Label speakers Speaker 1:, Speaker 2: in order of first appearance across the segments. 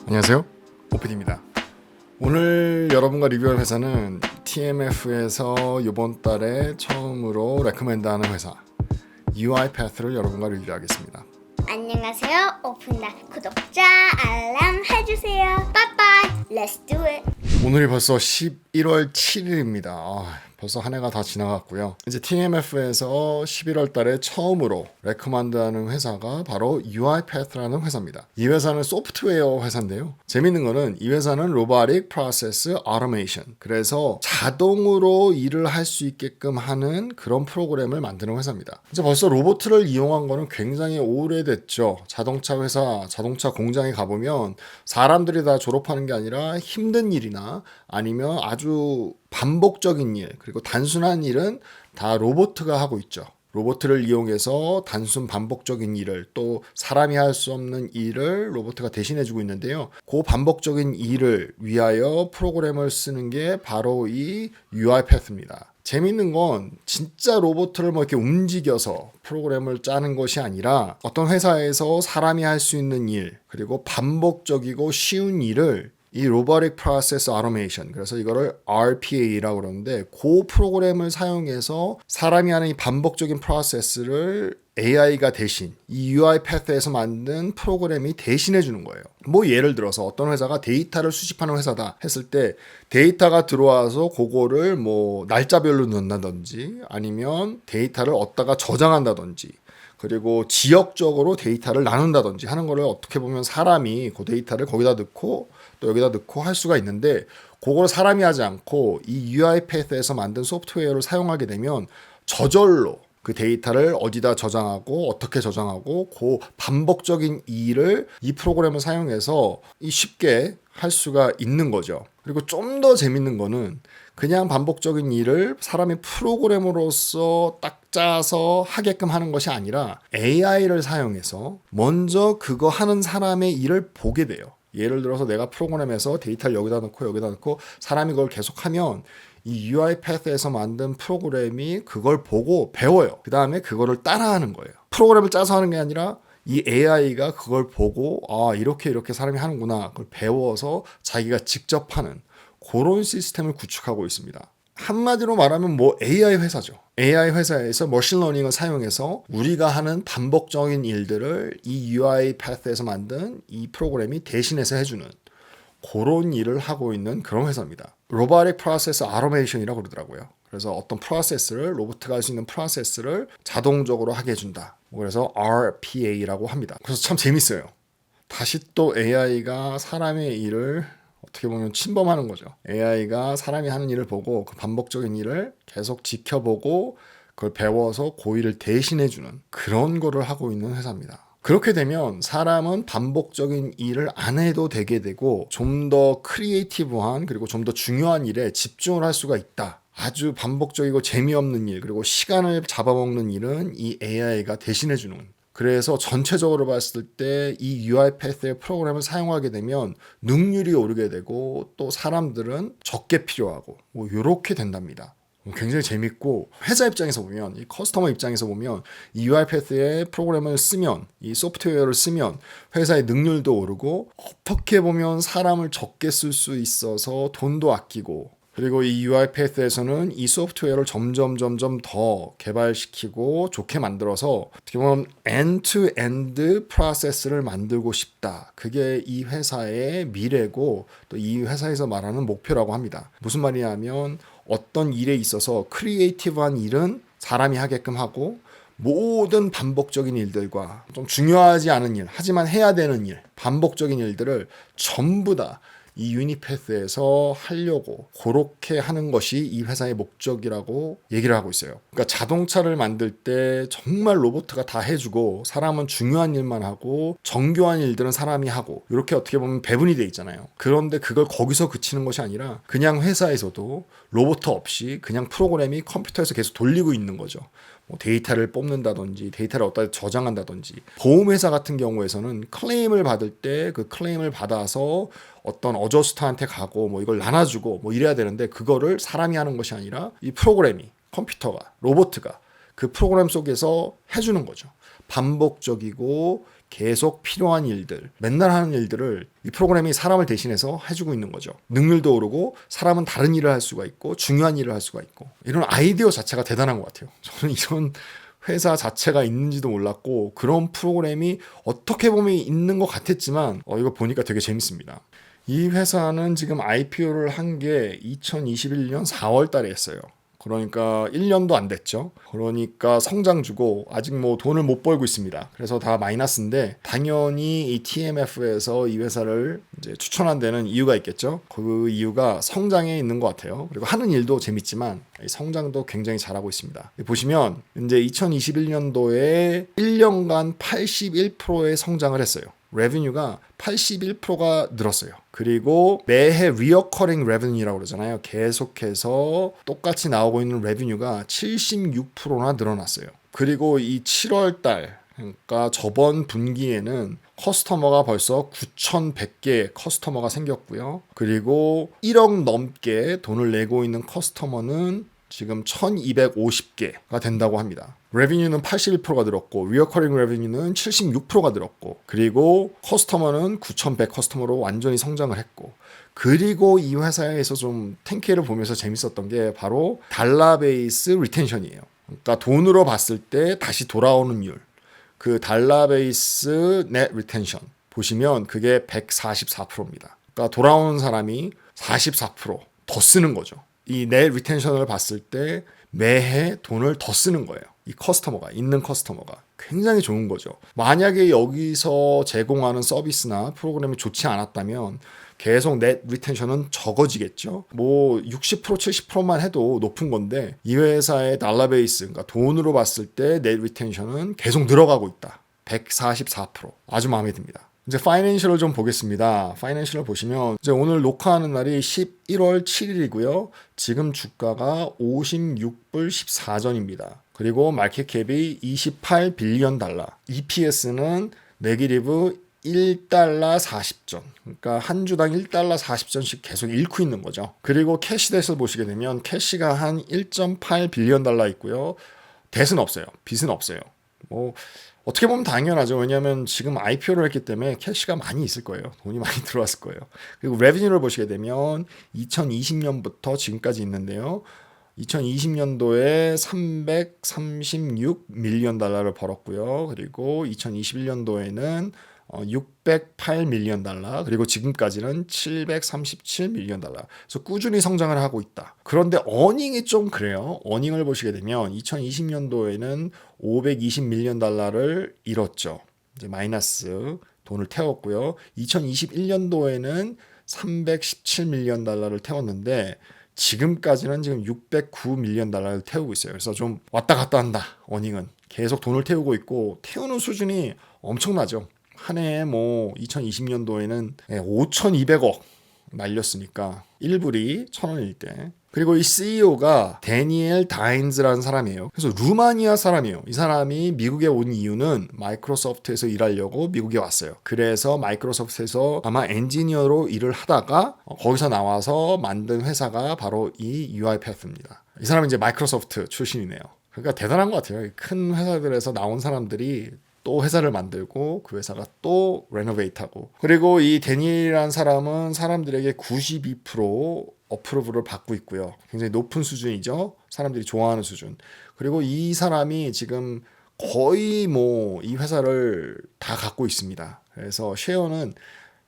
Speaker 1: 안녕하세요, 오피디입니다. 오늘 여러분과 리뷰할 회사는 TMF에서 이번 달에 처음으로 레커멘드하는 회사 UiPath를 여러분과 리뷰하겠습니다.
Speaker 2: 안녕하세요. 오픈다 구독자 알람 해주세요. 빠빠이. Let's do it.
Speaker 1: 오늘이 벌써 11월 7일입니다. 벌써 한 해가 다 지나갔고요. 이제 TMF에서 11월 달에 처음으로 레커먼드하는 회사가 바로 UiPath라는 회사입니다. 이 회사는 소프트웨어 회사인데요. 재밌는 거는 이 회사는 Robotic Process Automation, 그래서 자동으로 일을 할 수 있게끔 하는 그런 프로그램을 만드는 회사입니다. 이제 벌써 로봇을 이용한 거는 굉장히 오래됐죠. 자동차 회사, 자동차 공장에 가보면 사람들이 다 졸업하는 게 아니라 힘든 일이나 아니면 아주 반복적인 일, 그리고 단순한 일은 다 로봇가 하고 있죠. 로봇을 이용해서 단순 반복적인 일을, 또 사람이 할 수 없는 일을 로봇가 대신해주고 있는데요. 그 반복적인 일을 위하여 프로그램을 쓰는 게 바로 이 UiPath입니다. 재밌는 건 진짜 로봇을 뭐 이렇게 움직여서 프로그램을 짜는 것이 아니라 어떤 회사에서 사람이 할 수 있는 일, 그리고 반복적이고 쉬운 일을 이 Robotic Process Automation, 그래서 이거를 RPA라고 그러는데, 그 프로그램을 사용해서 사람이 하는 이 반복적인 프로세스를 AI가 대신 이 UiPath에서 만든 프로그램이 대신해 주는 거예요. 뭐 예를 들어서 어떤 회사가 데이터를 수집하는 회사다 했을 때, 데이터가 들어와서 그거를 뭐 날짜별로 넣는다든지 아니면 데이터를 얻다가 저장한다든지, 그리고 지역적으로 데이터를 나눈다든지 하는 거를 어떻게 보면 사람이 그 데이터를 거기다 넣고 또 여기다 넣고 할 수가 있는데, 그걸 사람이 하지 않고 이 UiPath에서 만든 소프트웨어를 사용하게 되면 저절로 그 데이터를 어디다 저장하고 어떻게 저장하고 그 반복적인 일을 이 프로그램을 사용해서 쉽게 할 수가 있는 거죠. 그리고 좀 더 재밌는 거는 그냥 반복적인 일을 사람이 프로그램으로서 딱 짜서 하게끔 하는 것이 아니라 AI를 사용해서 먼저 그거 하는 사람의 일을 보게 돼요. 예를 들어서 내가 프로그램에서 데이터를 여기다 넣고 사람이 그걸 계속하면 이 UiPath에서 만든 프로그램이 그걸 보고 배워요. 그 다음에 그거를 따라하는 거예요. 프로그램을 짜서 하는 게 아니라 이 AI가 그걸 보고 이렇게 사람이 하는구나, 그걸 배워서 자기가 직접 하는 그런 시스템을 구축하고 있습니다. 한마디로 말하면 뭐 AI 회사죠. AI 회사에서 머신러닝을 사용해서 우리가 하는 반복적인 일들을 이 UiPath에서 만든 이 프로그램이 대신해서 해주는 그런 일을 하고 있는 그런 회사입니다. Robotic Process Automation이라고 그러더라고요. 그래서 어떤 프로세스를, 로봇가 할 수 있는 프로세스를 자동적으로 하게 해준다. 그래서 RPA라고 합니다. 그래서 참 재밌어요. 다시 또 AI가 사람의 일을 어떻게 보면 침범하는 거죠. AI가 사람이 하는 일을 보고 그 반복적인 일을 계속 지켜보고 그걸 배워서 그 일을 대신해주는 그런 거를 하고 있는 회사입니다. 그렇게 되면 사람은 반복적인 일을 안 해도 되게 되고 좀 더 크리에이티브한, 그리고 좀 더 중요한 일에 집중을 할 수가 있다. 아주 반복적이고 재미없는 일, 그리고 시간을 잡아먹는 일은 이 AI가 대신해주는, 그래서 전체적으로 봤을 때 이 UiPath의 프로그램을 사용하게 되면 능률이 오르게 되고 또 사람들은 적게 필요하고 뭐 이렇게 된답니다. 굉장히 재밌고, 회사 입장에서 보면, 이 커스터머 입장에서 보면 이 UiPath의 프로그램을 쓰면, 이 소프트웨어를 쓰면 회사의 능률도 오르고 어떻게 보면 사람을 적게 쓸 수 있어서 돈도 아끼고, 그리고 이 UiPath에서는 이 소프트웨어를 점점 더 개발시키고 좋게 만들어서 어떻게 보면 end-to-end 프로세스를 만들고 싶다. 그게 이 회사의 미래고 또 이 회사에서 말하는 목표라고 합니다. 무슨 말이냐면 어떤 일에 있어서 크리에이티브한 일은 사람이 하게끔 하고, 모든 반복적인 일들과 좀 중요하지 않은 일, 하지만 해야 되는 일, 반복적인 일들을 전부 다 이 UiPath에서 하려고 그렇게 하는 것이 이 회사의 목적이라고 얘기를 하고 있어요. 그러니까 자동차를 만들 때 정말 로봇가 다 해주고 사람은 중요한 일만 하고 정교한 일들은 사람이 하고, 이렇게 어떻게 보면 배분이 돼 있잖아요. 그런데 그걸 거기서 그치는 것이 아니라 그냥 회사에서도 로봇 없이 그냥 프로그램이 컴퓨터에서 계속 돌리고 있는 거죠. 뭐 데이터를 뽑는다든지 데이터를 어디다 저장한다든지, 보험회사 같은 경우에서는 클레임을 받을 때 그 클레임을 받아서 어떤 어저스터한테 가고 뭐 이걸 나눠주고 뭐 이래야 되는데, 그거를 사람이 하는 것이 아니라 이 프로그램이, 컴퓨터가, 로봇가 그 프로그램 속에서 해주는 거죠. 반복적이고 계속 필요한 일들, 맨날 하는 일들을 이 프로그램이 사람을 대신해서 해주고 있는 거죠. 능률도 오르고 사람은 다른 일을 할 수가 있고 중요한 일을 할 수가 있고 이런 아이디어 자체가 대단한 것 같아요. 저는 이런 회사 자체가 있는지도 몰랐고 그런 프로그램이 어떻게 보면 있는 것 같았지만 이거 보니까 되게 재밌습니다. 이 회사는 지금 IPO를 한 게 2021년 4월 달에 했어요. 그러니까 1년도 안 됐죠. 그러니까 성장주고 아직 뭐 돈을 못 벌고 있습니다. 그래서 다 마이너스인데 당연히 이 TMF에서 이 회사를 이제 추천한 데는 이유가 있겠죠. 그 이유가 성장에 있는 것 같아요. 그리고 하는 일도 재밌지만 성장도 굉장히 잘하고 있습니다. 보시면 이제 2021년도에 1년간 81%의 성장을 했어요. 레비뉴가 81%가 늘었어요. 그리고 매해 리어커링 레비뉴라고 그러잖아요. 계속해서 똑같이 나오고 있는 레비뉴가 76%나 늘어났어요. 그리고 이 7월 달, 그러니까 저번 분기에는 커스터머가 벌써 9,100개 커스터머가 생겼고요. 그리고 1억 넘게 돈을 내고 있는 커스터머는 지금 1250개가 된다고 합니다. 레비뉴는 81%가 늘었고 리어커링 레비뉴는 76%가 늘었고 그리고 커스터머는 9,100 커스터머로 완전히 성장을 했고 그리고 이 회사에서 좀 텐케를 보면서 재밌었던 게 바로 달러 베이스 리텐션이에요. 그러니까 돈으로 봤을 때 다시 돌아오는 율. 그 달러 베이스 넷 리텐션 보시면 그게 144%입니다. 그러니까 돌아오는 사람이 44%더 쓰는 거죠. 이 넷 리텐션을 봤을 때 매해 돈을 더 쓰는 거예요. 이 커스터머가 있는 커스터머가 굉장히 좋은 거죠. 만약에 여기서 제공하는 서비스나 프로그램이 좋지 않았다면 계속 넷 리텐션은 적어지겠죠. 뭐 60% 70%만 해도 높은 건데 이 회사의 달러 베이스 그러니까 돈으로 봤을 때 넷 리텐션은 계속 늘어가고 있다. 144%. 아주 마음에 듭니다. 이제 파이낸셜을 좀 보겠습니다. 파이낸셜을 보시면 이제 오늘 녹화하는 날이 11월 7일이고요. 지금 주가가 56불 14전입니다. 그리고 마켓캡이 28 빌리언 달러. EPS는 네기티브 1달러 40전. 그러니까 한 주당 1달러 40전씩 계속 잃고 있는 거죠. 그리고 캐시댓을 보시게 되면 캐시가 한 1.8 빌리언 달러 있고요. 뎃은 없어요. 빚은 없어요. 뭐 어떻게 보면 당연하죠. 왜냐하면 지금 IPO를 했기 때문에 캐시가 많이 있을 거예요. 돈이 많이 들어왔을 거예요. 그리고 레비뉴를 보시게 되면 2020년부터 지금까지 있는데요. 2020년도에 336 밀리언 달러를 벌었고요. 그리고 2021년도에는 608 밀리언 달러 그리고 지금까지는 737 밀리언 달러. 그래서 꾸준히 성장을 하고 있다. 그런데 어닝이 좀 그래요. 어닝을 보시게 되면 2020년도에는 520 밀리언 달러를 잃었죠. 이제 마이너스 돈을 태웠고요. 2021년도에는 317 밀리언 달러를 태웠는데 지금까지는 지금 609 밀리언 달러를 태우고 있어요. 그래서 좀 왔다 갔다 한다. 어닝은 계속 돈을 태우고 있고 태우는 수준이 엄청나죠. 한 해에 뭐 2020년도에는 5,200억 날렸으니까 1불이 1,000원일 때. 그리고 이 CEO가 데니엘 다인즈라는 사람이에요. 그래서 루마니아 사람이에요. 이 사람이 미국에 온 이유는 마이크로소프트에서 일하려고 미국에 왔어요. 그래서 마이크로소프트에서 아마 엔지니어로 일을 하다가 거기서 나와서 만든 회사가 바로 이 UiPath입니다. 이 사람은 이제 마이크로소프트 출신이네요. 그러니까 대단한 것 같아요. 큰 회사들에서 나온 사람들이 또 회사를 만들고 그 회사가 또 레노베이트하고 그리고 이 데니엘이라는 사람은 사람들에게 92% 어프로브를 받고 있고요. 굉장히 높은 수준이죠. 사람들이 좋아하는 수준. 그리고 이 사람이 지금 거의 뭐 이 회사를 다 갖고 있습니다. 그래서 쉐어는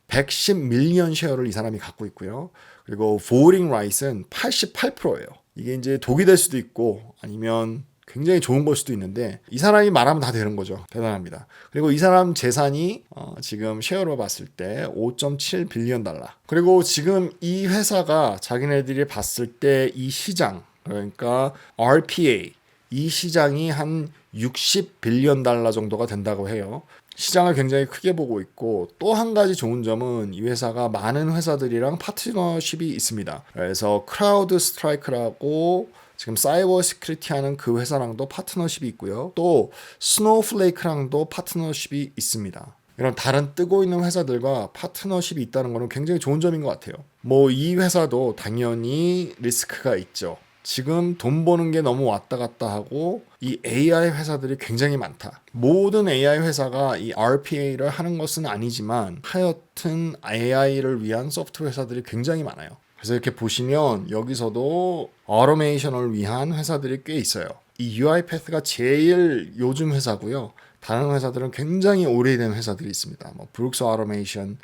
Speaker 1: 110 밀리언 쉐어를 이 사람이 갖고 있고요. 그리고 voting right은 88%예요. 이게 이제 독이 될 수도 있고 아니면 굉장히 좋은 걸 수도 있는데 이 사람이 말하면 다 되는 거죠. 대단합니다. 그리고 이 사람 재산이 지금 쉐어로 봤을 때 5.7 빌리언 달러. 그리고 지금 이 회사가 자기네들이 봤을 때 이 시장 그러니까 RPA 이 시장이 한 60 빌리언 달러 정도가 된다고 해요. 시장을 굉장히 크게 보고 있고 또 한 가지 좋은 점은 이 회사가 많은 회사들이랑 파트너십이 있습니다. 그래서 크라우드 스트라이크라고 지금 사이버 시큐리티 하는 그 회사랑도 파트너십이 있고요. 또 스노우플레이크랑도 파트너십이 있습니다. 이런 다른 뜨고 있는 회사들과 파트너십이 있다는 것은 굉장히 좋은 점인 것 같아요. 뭐 이 회사도 당연히 리스크가 있죠. 지금 돈 버는 게 너무 왔다 갔다 하고 이 AI 회사들이 굉장히 많다. 모든 AI 회사가 이 RPA를 하는 것은 아니지만 하여튼 AI를 위한 소프트웨어 회사들이 굉장히 많아요. 그래서 이렇게 보시면 여기서도 오토메이션을 위한 회사들이 꽤 있어요. 이 UiPath가 제일 요즘 회사고요. 다른 회사들은 굉장히 오래된 회사들이 있습니다. 뭐 브룩스 오토메이션,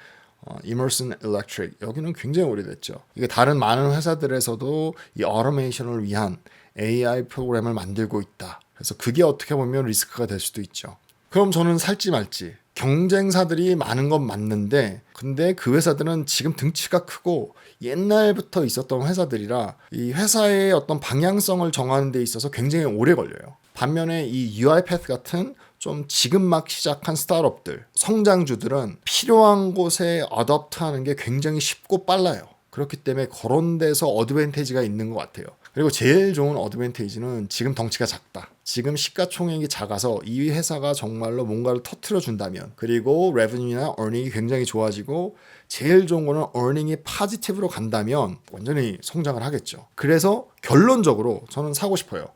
Speaker 1: 이머슨 일렉트릭 여기는 굉장히 오래됐죠. 이게 다른 많은 회사들에서도 이 오토메이션을 위한 AI 프로그램을 만들고 있다. 그래서 그게 어떻게 보면 리스크가 될 수도 있죠. 그럼 저는 살지 말지. 경쟁사들이 많은 건 맞는데 근데 그 회사들은 지금 등치가 크고 옛날부터 있었던 회사들이라 이 회사의 어떤 방향성을 정하는 데 있어서 굉장히 오래 걸려요. 반면에 이 UiPath 같은 좀 지금 막 시작한 스타트업들, 성장주들은 필요한 곳에 어댑트하는 게 굉장히 쉽고 빨라요. 그렇기 때문에 그런 데서 어드밴티지가 있는 것 같아요. 그리고 제일 좋은 어드밴티지는 지금 덩치가 작다. 지금 시가총액이 작아서 이 회사가 정말로 뭔가를 터트려 준다면 그리고 레버뉴나 어닝이 굉장히 좋아지고 제일 좋은 거는 어닝이 파지티브로 간다면 완전히 성장을 하겠죠. 그래서 결론적으로 저는 사고 싶어요.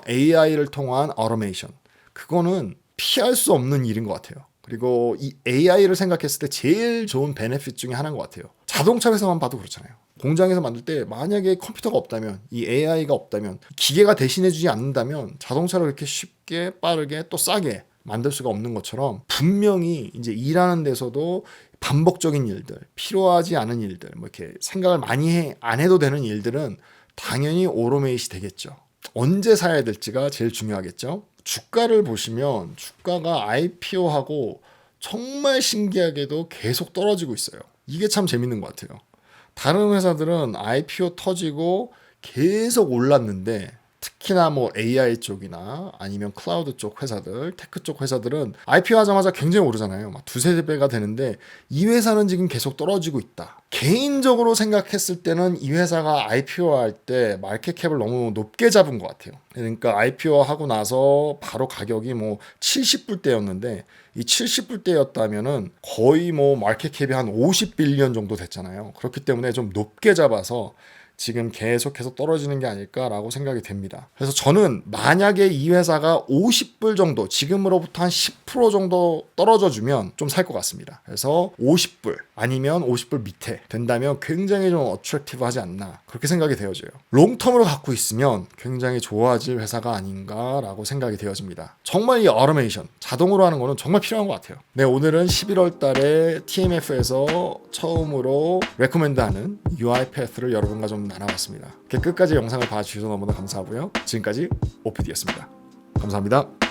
Speaker 1: AI를 통한 오토메이션. 그거는 피할 수 없는 일인 것 같아요. 그리고 이 AI를 생각했을 때 제일 좋은 베네핏 중에 하나인 것 같아요. 자동차 회사만 봐도 그렇잖아요. 공장에서 만들 때 만약에 컴퓨터가 없다면 이 AI가 없다면 기계가 대신해주지 않는다면 자동차를 그렇게 쉽게 빠르게 또 싸게 만들 수가 없는 것처럼 분명히 이제 일하는 데서도 반복적인 일들, 필요하지 않은 일들, 뭐 이렇게 생각을 많이 안 해도 되는 일들은 당연히 오토메이션이 되겠죠. 언제 사야 될지가 제일 중요하겠죠. 주가를 보시면 주가가 IPO하고 정말 신기하게도 계속 떨어지고 있어요. 이게 참 재밌는 것 같아요. 다른 회사들은 IPO 터지고 계속 올랐는데 특히나 뭐 AI 쪽이나 아니면 클라우드 쪽 회사들, 테크 쪽 회사들은 IPO 하자마자 굉장히 오르잖아요. 막 두세 배가 되는데 이 회사는 지금 계속 떨어지고 있다. 개인적으로 생각했을 때는 이 회사가 IPO 할 때 마켓캡을 너무 높게 잡은 것 같아요. 그러니까 IPO 하고 나서 바로 가격이 뭐 70불대였는데 이 70불대였다면은 거의 뭐 마켓캡이 한 50빌리언 정도 됐잖아요. 그렇기 때문에 좀 높게 잡아서 지금 계속해서 떨어지는 게 아닐까라고 생각이 됩니다. 그래서 저는 만약에 이 회사가 50불 정도, 지금으로부터 한 10% 정도 떨어져 주면 좀 살 것 같습니다. 그래서 50불 아니면 50불 밑에 된다면 굉장히 좀 어트랙티브하지 않나 그렇게 생각이 되어져요. 롱텀으로 갖고 있으면 굉장히 좋아질 회사가 아닌가라고 생각이 되어집니다. 정말 이 오토메이션, 자동으로 하는 거는 정말 필요한 것 같아요. 네, 오늘은 11월 달에 TMF에서 처음으로 레코멘드하는 UiPath를 여러분과 좀 나눠봤습니다. 끝까지 영상을 봐주셔서 너무나 감사하고요. 지금까지 OPD였습니다. 감사합니다.